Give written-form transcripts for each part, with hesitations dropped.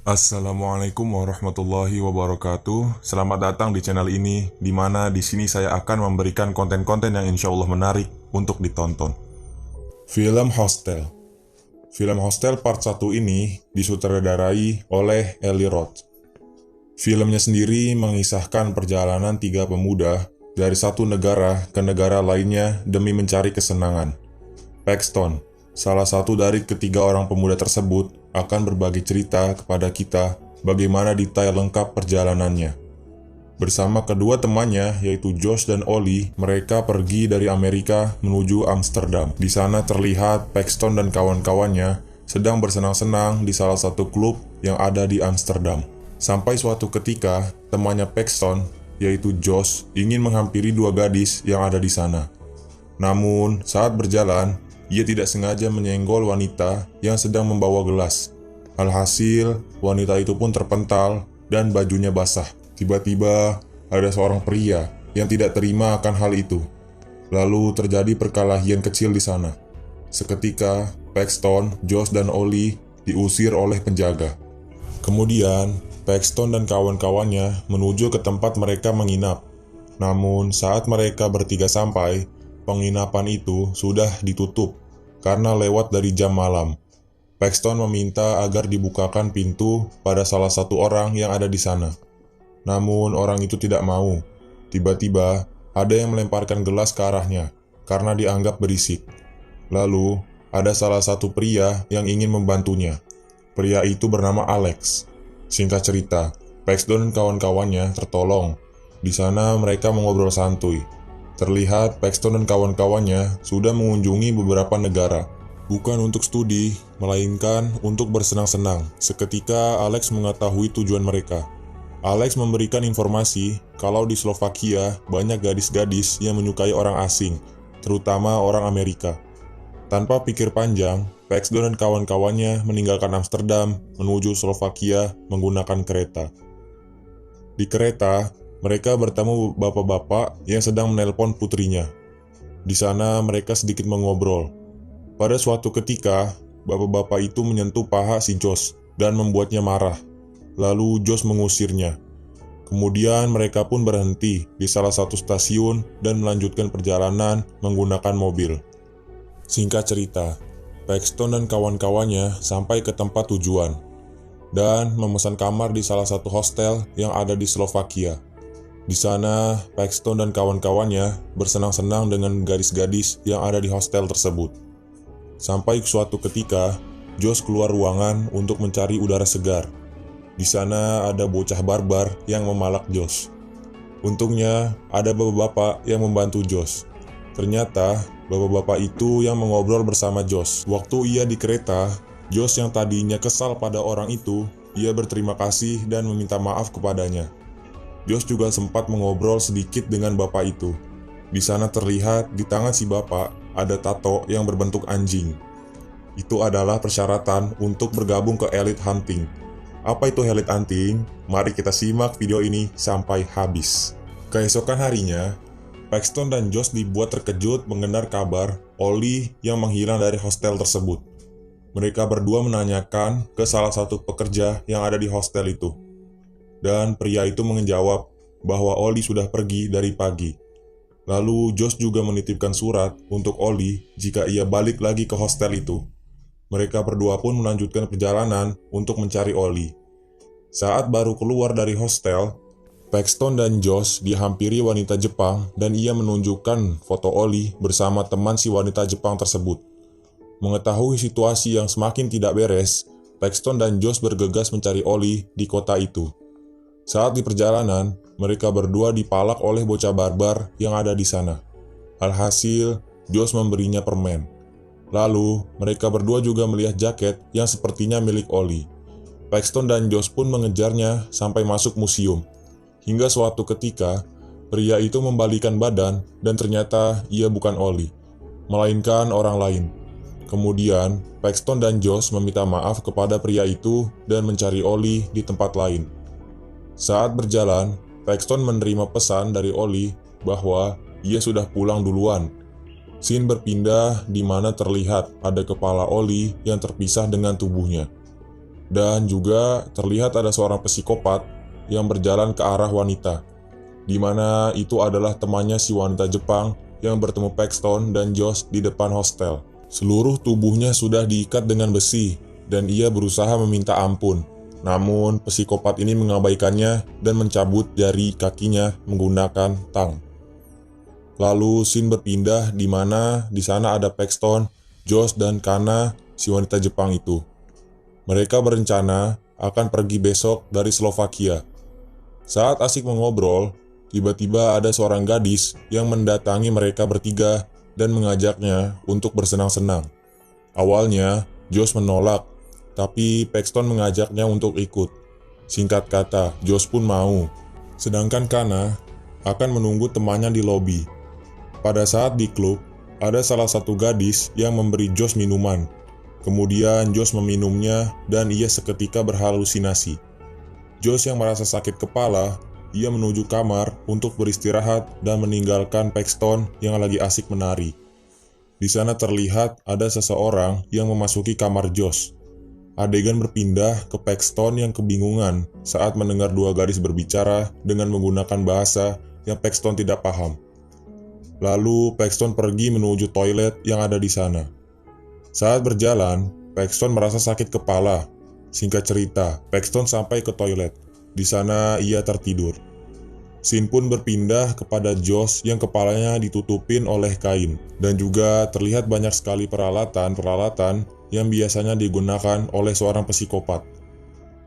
Assalamualaikum warahmatullahi wabarakatuh. Selamat datang di channel ini, di mana di sini saya akan memberikan konten-konten yang insya Allah menarik untuk ditonton. Film Hostel. Film Hostel Part 1 ini disutradarai oleh Eli Roth. Filmnya sendiri mengisahkan perjalanan tiga pemuda dari satu negara ke negara lainnya demi mencari kesenangan. Paxton, salah satu dari ketiga orang pemuda tersebut, akan berbagi cerita kepada kita bagaimana detail lengkap perjalanannya. Bersama kedua temannya, yaitu Josh dan Ollie, mereka pergi dari Amerika menuju Amsterdam. Di sana terlihat Paxton dan kawan-kawannya sedang bersenang-senang di salah satu klub yang ada di Amsterdam. Sampai suatu ketika, temannya Paxton, yaitu Josh, ingin menghampiri dua gadis yang ada di sana. Namun, saat berjalan, ia tidak sengaja menyenggol wanita yang sedang membawa gelas. Alhasil, wanita itu pun terpental dan bajunya basah. Tiba-tiba, ada seorang pria yang tidak terima akan hal itu. Lalu terjadi perkelahian kecil di sana. Seketika, Paxton, Josh, dan Ollie diusir oleh penjaga. Kemudian, Paxton dan kawan-kawannya menuju ke tempat mereka menginap. Namun, saat mereka bertiga sampai, penginapan itu sudah ditutup karena lewat dari jam malam. Paxton meminta agar dibukakan pintu pada salah satu orang yang ada di sana. Namun orang itu tidak mau. Tiba-tiba ada yang melemparkan gelas ke arahnya karena dianggap berisik. Lalu ada salah satu pria yang ingin membantunya. Pria itu bernama Alex. Singkat cerita, Paxton dan kawan-kawannya tertolong. Di sana mereka mengobrol santuy. Terlihat Paxton dan kawan-kawannya sudah mengunjungi beberapa negara, bukan untuk studi, melainkan untuk bersenang-senang. Seketika Alex mengetahui tujuan mereka. Alex memberikan informasi kalau di Slovakia banyak gadis-gadis yang menyukai orang asing, terutama orang Amerika. Tanpa pikir panjang, Paxton dan kawan-kawannya meninggalkan Amsterdam menuju Slovakia menggunakan kereta. Di kereta, mereka bertemu bapak-bapak yang sedang menelpon putrinya. Di sana mereka sedikit mengobrol. Pada suatu ketika, bapak-bapak itu menyentuh paha si Josh dan membuatnya marah. Lalu Josh mengusirnya. Kemudian mereka pun berhenti di salah satu stasiun dan melanjutkan perjalanan menggunakan mobil. Singkat cerita, Paxton dan kawan-kawannya sampai ke tempat tujuan dan memesan kamar di salah satu hostel yang ada di Slovakia. Di sana, Paxton dan kawan-kawannya bersenang-senang dengan gadis-gadis yang ada di hostel tersebut. Sampai suatu ketika, Josh keluar ruangan untuk mencari udara segar. Di sana ada bocah barbar yang memalak Josh. Untungnya, ada bapak-bapak yang membantu Josh. Ternyata, bapak-bapak itu yang mengobrol bersama Josh. Waktu ia di kereta, Josh yang tadinya kesal pada orang itu, ia berterima kasih dan meminta maaf kepadanya. Josh juga sempat mengobrol sedikit dengan bapak itu. Di sana terlihat di tangan si bapak ada tato yang berbentuk anjing. Itu adalah persyaratan untuk bergabung ke Elite Hunting. Apa itu Elite Hunting? Mari kita simak video ini sampai habis. Keesokan harinya, Paxton dan Josh dibuat terkejut mendengar kabar Ollie yang menghilang dari hostel tersebut. Mereka berdua menanyakan ke salah satu pekerja yang ada di hostel itu. Dan pria itu menjawab bahwa Ollie sudah pergi dari pagi. Lalu Josh juga menitipkan surat untuk Ollie jika ia balik lagi ke hostel itu. Mereka berdua pun melanjutkan perjalanan untuk mencari Ollie. Saat baru keluar dari hostel, Paxton dan Josh dihampiri wanita Jepang dan ia menunjukkan foto Ollie bersama teman si wanita Jepang tersebut. Mengetahui situasi yang semakin tidak beres, Paxton dan Josh bergegas mencari Ollie di kota itu. Saat di perjalanan, mereka berdua dipalak oleh bocah barbar yang ada di sana. Alhasil, Josh memberinya permen. Lalu, mereka berdua juga melihat jaket yang sepertinya milik Ollie. Paxton dan Josh pun mengejarnya sampai masuk museum. Hingga suatu ketika, pria itu membalikan badan dan ternyata ia bukan Ollie, melainkan orang lain. Kemudian, Paxton dan Josh meminta maaf kepada pria itu dan mencari Ollie di tempat lain. Saat berjalan, Paxton menerima pesan dari Ollie bahwa ia sudah pulang duluan. Scene berpindah di mana terlihat ada kepala Ollie yang terpisah dengan tubuhnya. Dan juga terlihat ada seorang psikopat yang berjalan ke arah wanita, di mana itu adalah temannya si wanita Jepang yang bertemu Paxton dan Josh di depan hostel. Seluruh tubuhnya sudah diikat dengan besi, dan ia berusaha meminta ampun. Namun, psikopat ini mengabaikannya dan mencabut jari kakinya menggunakan tang. Lalu, scene berpindah di mana di sana ada Paxton, Josh, dan Kana, si wanita Jepang itu. Mereka berencana akan pergi besok dari Slovakia. Saat asik mengobrol, tiba-tiba ada seorang gadis yang mendatangi mereka bertiga dan mengajaknya untuk bersenang-senang. Awalnya, Josh menolak, tapi Paxton mengajaknya untuk ikut. Singkat kata, Josh pun mau. Sedangkan Kana akan menunggu temannya di lobi. Pada saat di klub, ada salah satu gadis yang memberi Josh minuman. Kemudian Josh meminumnya dan ia seketika berhalusinasi. Josh yang merasa sakit kepala, ia menuju kamar untuk beristirahat dan meninggalkan Paxton yang lagi asik menari. Di sana terlihat ada seseorang yang memasuki kamar Josh. Adegan berpindah ke Paxton yang kebingungan saat mendengar dua gadis berbicara dengan menggunakan bahasa yang Paxton tidak paham. Lalu Paxton pergi menuju toilet yang ada di sana. Saat berjalan, Paxton merasa sakit kepala. Singkat cerita, Paxton sampai ke toilet. Di sana ia tertidur. Scene pun berpindah kepada Josh yang kepalanya ditutupin oleh kain. Dan juga terlihat banyak sekali peralatan yang biasanya digunakan oleh seorang psikopat.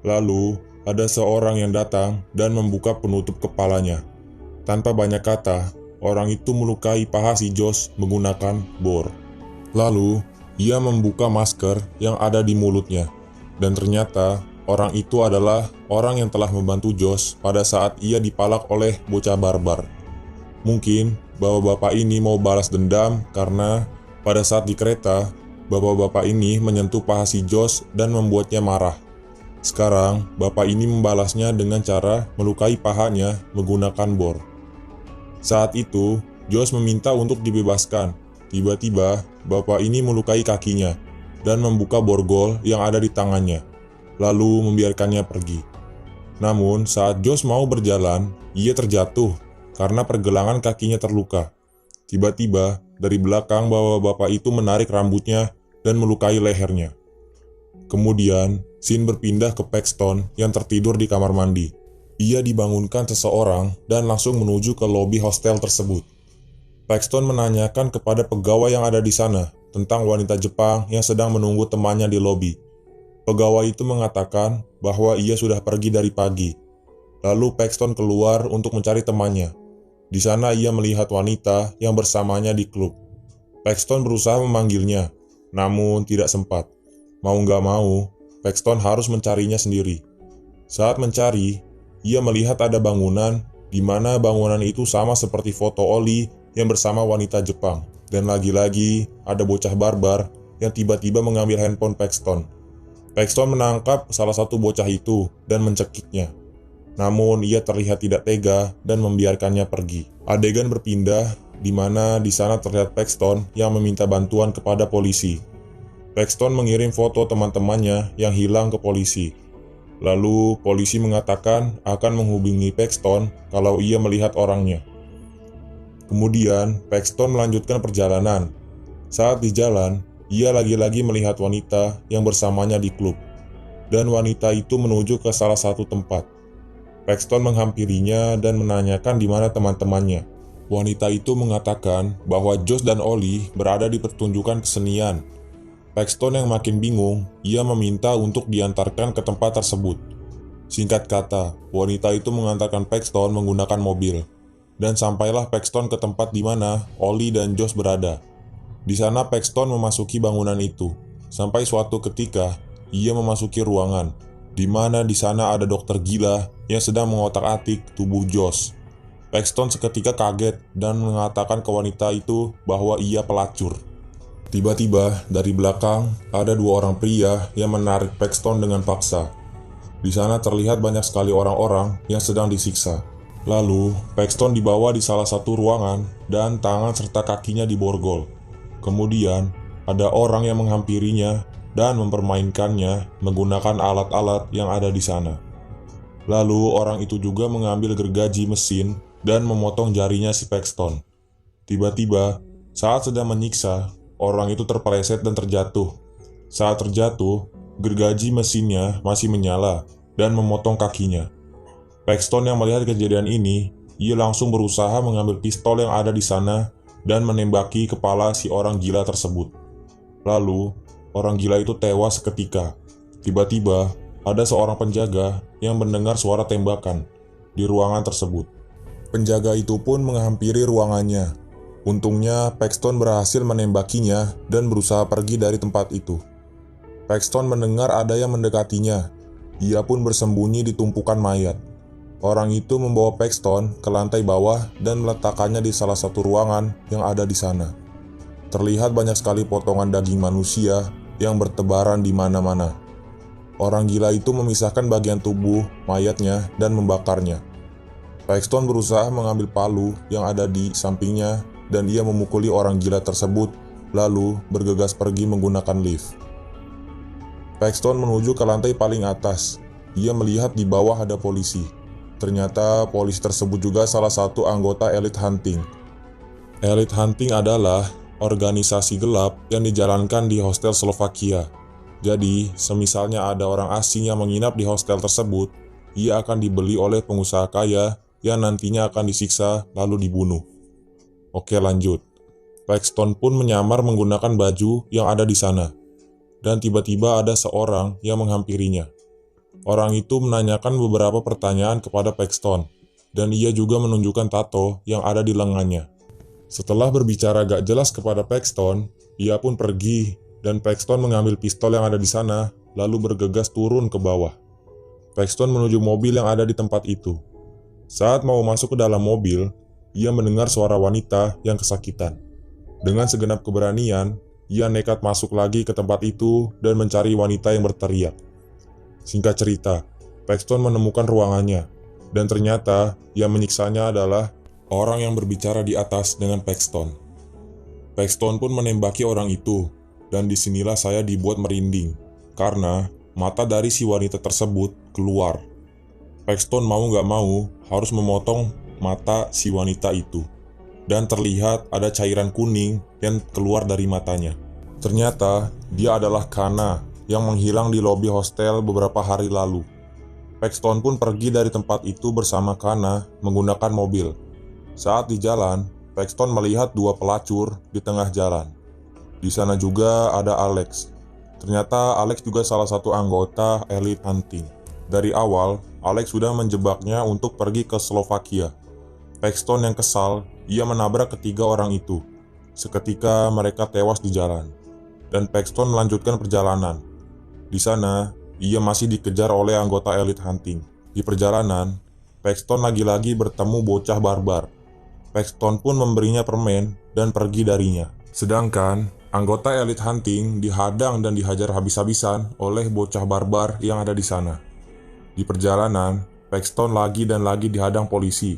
Lalu, ada seorang yang datang dan membuka penutup kepalanya. Tanpa banyak kata, orang itu melukai paha si Josh menggunakan bor. Lalu, ia membuka masker yang ada di mulutnya. Dan ternyata, orang itu adalah orang yang telah membantu Josh pada saat ia dipalak oleh bocah barbar. Mungkin, bapak-bapak ini mau balas dendam karena pada saat di kereta, bapak-bapak ini menyentuh paha si Josh dan membuatnya marah. Sekarang, bapak ini membalasnya dengan cara melukai pahanya menggunakan bor. Saat itu, Josh meminta untuk dibebaskan. Tiba-tiba, bapak ini melukai kakinya dan membuka borgol yang ada di tangannya, lalu membiarkannya pergi. Namun, saat Josh mau berjalan, ia terjatuh karena pergelangan kakinya terluka. Tiba-tiba, dari belakang bapak-bapak itu menarik rambutnya dan melukai lehernya. Kemudian, scene berpindah ke Paxton yang tertidur di kamar mandi. Ia dibangunkan seseorang dan langsung menuju ke lobi hostel tersebut. Paxton menanyakan kepada pegawai yang ada di sana tentang wanita Jepang yang sedang menunggu temannya di lobi. Pegawai itu mengatakan bahwa ia sudah pergi dari pagi. Lalu Paxton keluar untuk mencari temannya. Di sana ia melihat wanita yang bersamanya di klub. Paxton berusaha memanggilnya, namun tidak sempat. Mau nggak mau, Paxton harus mencarinya sendiri. Saat mencari, ia melihat ada bangunan, di mana bangunan itu sama seperti foto Oli yang bersama wanita Jepang. Dan lagi-lagi, ada bocah barbar yang tiba-tiba mengambil handphone Paxton. Paxton menangkap salah satu bocah itu dan mencekiknya. Namun ia terlihat tidak tega dan membiarkannya pergi. Adegan berpindah di mana di sana terlihat Paxton yang meminta bantuan kepada polisi. Paxton mengirim foto teman-temannya yang hilang ke polisi. Lalu polisi mengatakan akan menghubungi Paxton kalau ia melihat orangnya. Kemudian Paxton melanjutkan perjalanan. Saat di jalan, ia lagi-lagi melihat wanita yang bersamanya di klub. Dan wanita itu menuju ke salah satu tempat. Paxton menghampirinya dan menanyakan di mana teman-temannya. Wanita itu mengatakan bahwa Josh dan Oli berada di pertunjukan kesenian. Paxton yang makin bingung, ia meminta untuk diantarkan ke tempat tersebut. Singkat kata, wanita itu mengantarkan Paxton menggunakan mobil. Dan sampailah Paxton ke tempat di mana Oli dan Josh berada. Di sana Paxton memasuki bangunan itu. Sampai suatu ketika, ia memasuki ruangan, di mana di sana ada dokter gila yang sedang mengotak-atik tubuh Josh. Paxton seketika kaget dan mengatakan ke wanita itu bahwa ia pelacur. Tiba-tiba dari belakang ada dua orang pria yang menarik Paxton dengan paksa. Di sana terlihat banyak sekali orang-orang yang sedang disiksa. Lalu Paxton dibawa di salah satu ruangan dan tangan serta kakinya diborgol. Kemudian ada orang yang menghampirinya dan mempermainkannya menggunakan alat-alat yang ada di sana. Lalu orang itu juga mengambil gergaji mesin dan memotong jarinya si Paxton. Tiba-tiba, saat sedang menyiksa, orang itu terpeleset dan terjatuh. Saat terjatuh, gergaji mesinnya masih menyala dan memotong kakinya. Paxton yang melihat kejadian ini, ia langsung berusaha mengambil pistol yang ada di sana dan menembaki kepala si orang gila tersebut. Lalu, orang gila itu tewas seketika. Tiba-tiba, ada seorang penjaga yang mendengar suara tembakan di ruangan tersebut. Penjaga itu pun menghampiri ruangannya. Untungnya, Paxton berhasil menembakinya dan berusaha pergi dari tempat itu. Paxton mendengar ada yang mendekatinya. Ia pun bersembunyi di tumpukan mayat. Orang itu membawa Paxton ke lantai bawah dan meletakkannya di salah satu ruangan yang ada di sana. Terlihat banyak sekali potongan daging manusia yang bertebaran di mana-mana. Orang gila itu memisahkan bagian tubuh mayatnya dan membakarnya. Paxton berusaha mengambil palu yang ada di sampingnya dan ia memukuli orang gila tersebut, lalu bergegas pergi menggunakan lift. Paxton menuju ke lantai paling atas. Ia melihat di bawah ada polisi. Ternyata polisi tersebut juga salah satu anggota Elite Hunting. Elite Hunting adalah organisasi gelap yang dijalankan di hostel Slovakia. Jadi, semisalnya ada orang asing yang menginap di hostel tersebut, ia akan dibeli oleh pengusaha kaya yang nantinya akan disiksa lalu dibunuh. Oke, lanjut. Paxton pun menyamar menggunakan baju yang ada di sana. Dan tiba-tiba ada seorang yang menghampirinya. Orang itu menanyakan beberapa pertanyaan kepada Paxton, dan ia juga menunjukkan tato yang ada di lengannya. Setelah berbicara gak jelas kepada Paxton, ia pun pergi, dan Paxton mengambil pistol yang ada di sana, lalu bergegas turun ke bawah. Paxton menuju mobil yang ada di tempat itu. Saat mau masuk ke dalam mobil, ia mendengar suara wanita yang kesakitan. Dengan segenap keberanian, ia nekat masuk lagi ke tempat itu dan mencari wanita yang berteriak. Singkat cerita, Paxton menemukan ruangannya, dan ternyata yang menyiksanya adalah orang yang berbicara di atas dengan Paxton. Paxton pun menembaki orang itu, dan disinilah saya dibuat merinding, karena mata dari si wanita tersebut keluar. Paxton mau gak mau harus memotong mata si wanita itu, dan terlihat ada cairan kuning yang keluar dari matanya. Ternyata dia adalah Kana yang menghilang di lobi hostel beberapa hari lalu. Paxton pun pergi dari tempat itu bersama Kana menggunakan mobil. Saat di jalan, Paxton melihat dua pelacur di tengah jalan. Di sana juga ada Alex. Ternyata Alex juga salah satu anggota Elite Hunting. Dari awal, Alex sudah menjebaknya untuk pergi ke Slovakia. Paxton yang kesal, ia menabrak ketiga orang itu. Seketika mereka tewas di jalan, dan Paxton melanjutkan perjalanan. Di sana, ia masih dikejar oleh anggota Elite Hunting. Di perjalanan, Paxton lagi-lagi bertemu bocah barbar. Paxton pun memberinya permen dan pergi darinya. Sedangkan, anggota Elite Hunting dihadang dan dihajar habis-habisan oleh bocah barbar yang ada di sana. Di perjalanan, Paxton lagi dan lagi dihadang polisi.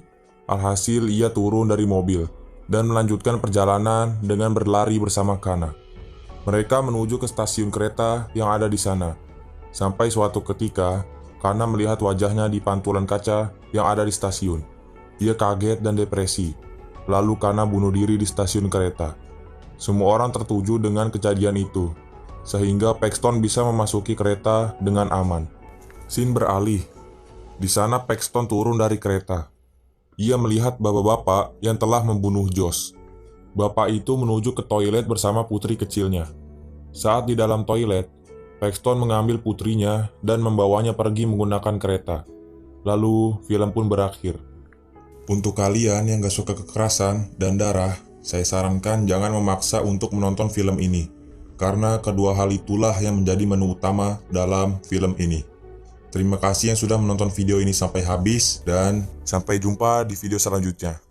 Alhasil ia turun dari mobil dan melanjutkan perjalanan dengan berlari bersama Kana. Mereka menuju ke stasiun kereta yang ada di sana. Sampai suatu ketika, Kana melihat wajahnya di pantulan kaca yang ada di stasiun. Ia kaget dan depresi. Lalu Kana bunuh diri di stasiun kereta. Semua orang tertuju dengan kejadian itu, sehingga Paxton bisa memasuki kereta dengan aman. Scene beralih. Di sana Paxton turun dari kereta. Ia melihat bapak-bapak yang telah membunuh Josh. Bapak itu menuju ke toilet bersama putri kecilnya. Saat di dalam toilet, Paxton mengambil putrinya dan membawanya pergi menggunakan kereta. Lalu, film pun berakhir. Untuk kalian yang gak suka kekerasan dan darah, saya sarankan jangan memaksa untuk menonton film ini, karena kedua hal itulah yang menjadi menu utama dalam film ini. Terima kasih yang sudah menonton video ini sampai habis, dan sampai jumpa di video selanjutnya.